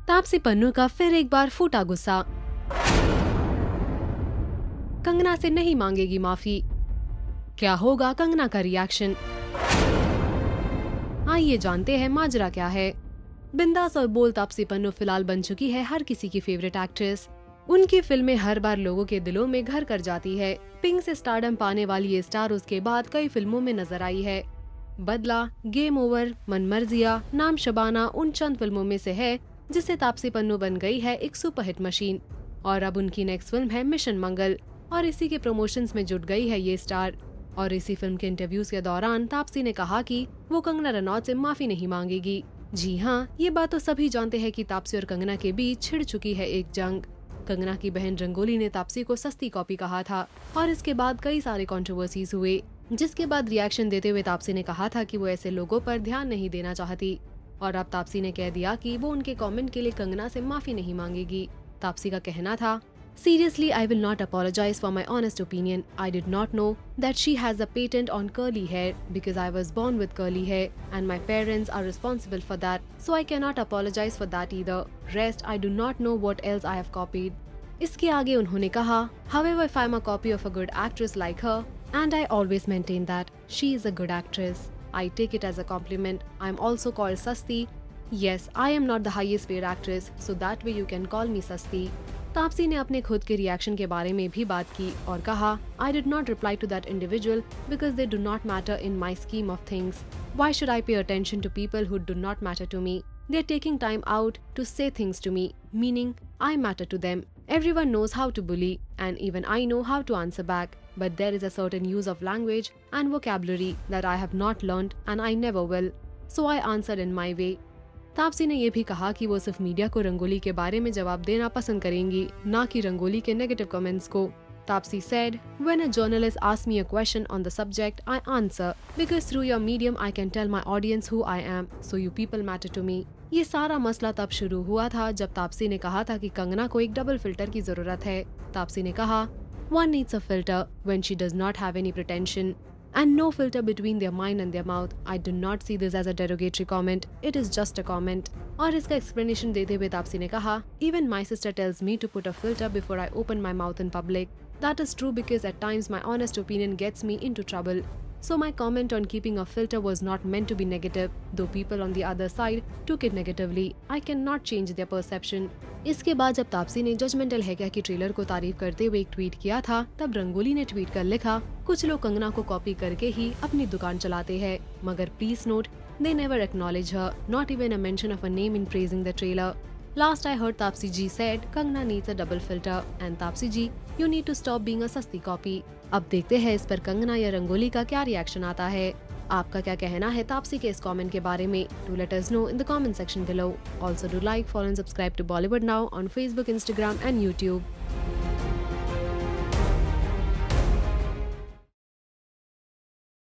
तापसी पन्नू का फिर एक बार फूटा गुस्सा। कंगना से नहीं मांगेगी माफी, क्या होगा कंगना का रिएक्शन? आइए जानते हैं माजरा क्या है। बिंदास और बोल्ड तापसी पन्नू फिलहाल बन चुकी है हर किसी की फेवरेट एक्ट्रेस। उनकी फिल्में हर बार लोगों के दिलों में घर कर जाती है। पिंक से स्टारडम पाने वाली ये स्टार उसके बाद कई फिल्मों में नजर आई है। बदला, गेम ओवर, मनमर्जिया, नाम शबाना उन चंद फिल्मों में से है जिससे तापसी पन्नू बन गई है एक सुपरहिट मशीन। और अब उनकी नेक्स्ट फिल्म है मिशन मंगल और इसी के प्रमोशंस में जुट गई है ये स्टार। और इसी फिल्म के इंटरव्यूज के दौरान तापसी ने कहा कि वो कंगना रनौत से माफी नहीं मांगेगी। जी हाँ, ये बात तो सभी जानते हैं कि तापसी और कंगना के बीच छिड़ चुकी है एक जंग। कंगना की बहन रंगोली ने तापसी को सस्ती कॉपी कहा था और इसके बाद कई सारे कंट्रोवर्सीज हुए, जिसके बाद रिएक्शन देते हुए तापसी ने कहा था कि वो ऐसे लोगों पर ध्यान नहीं देना चाहती। और अब तापसी ने कह दिया कि वो उनके कमेंट के लिए कंगना से माफी नहीं मांगेगी। तापसी का कहना था, Seriously, I will not apologize for my honest opinion. I did not know that she has a patent on curly hair because I was born with curly hair and my parents are responsible for that. So I cannot apologize for that either. Rest, I do not know what else I have copied. इसके आगे उन्होंने कहा, However, if I'm a copy of a good actress like her, and I always maintain that she is a good actress, I take it as a compliment. I'm also called Sasti. Yes, I am not the highest paid actress, so that way you can call me Sasti. Taapsee ने अपने खुद के reaction के बारे में भी बात की और कहा, I did not reply to that individual because they do not matter in my scheme of things. Why should I pay attention to people who do not matter to me? They are taking time out to say things to me, meaning I matter to them. Everyone knows how to bully and even I know how to answer back. But there is a certain use of language and vocabulary that I have not learned and I never will. So I answered in my way. Taapsee ने ये भी कहा कि वो सिर्फ media को रंगोली के बारे में जवाब देना पसंद करेंगी, ना कि रंगोली के नेगेटिव कमेंट्स को। Taapsee said, When a journalist asks me a question on the subject, I answer because through your medium I can tell my audience who I am, so you people matter to me. ये सारा मसला तब शुरू हुआ था जब तापसी ने कहा था कि कंगना को एक डबल फिल्टर की जरूरत है। तापसी ने कहा, One needs a filter when she does not have any pretension. And no filter between their mind and their mouth. I do not see this as a derogatory comment. It is just a comment. और इसका explanation देते हुए तापसी ने कहा, Even my sister tells me to put a filter before I open my mouth in public. That is true because at times my honest opinion gets me into trouble. So my comment on keeping a filter was not meant to be negative, though people on the other side took it negatively. I cannot change their perception. इसके बाद जब तापसी ने judgemental है क्या की trailer को तारीफ करते हुए एक ट्वीट किया था, तब रंगोली ने ट्वीट कर लिखा, कुछ लोग कंगना को कॉपी करके ही अपनी दुकान चलाते हैं, मगर please note, they never acknowledge her, not even a mention of a name in praising the trailer. Last I heard Taapsee ji said Kangana needs a double filter and Taapsee ji, you need to stop being a सस्ती copy. अब देखते हैं इस पर कंगना या रंगोली का क्या reaction आता है। आपका क्या कहना है तापसी के इस कमेंट के बारे में? Do let us know in the comment section below. Also do like, follow and subscribe to Bollywood Now on Facebook, Instagram and YouTube.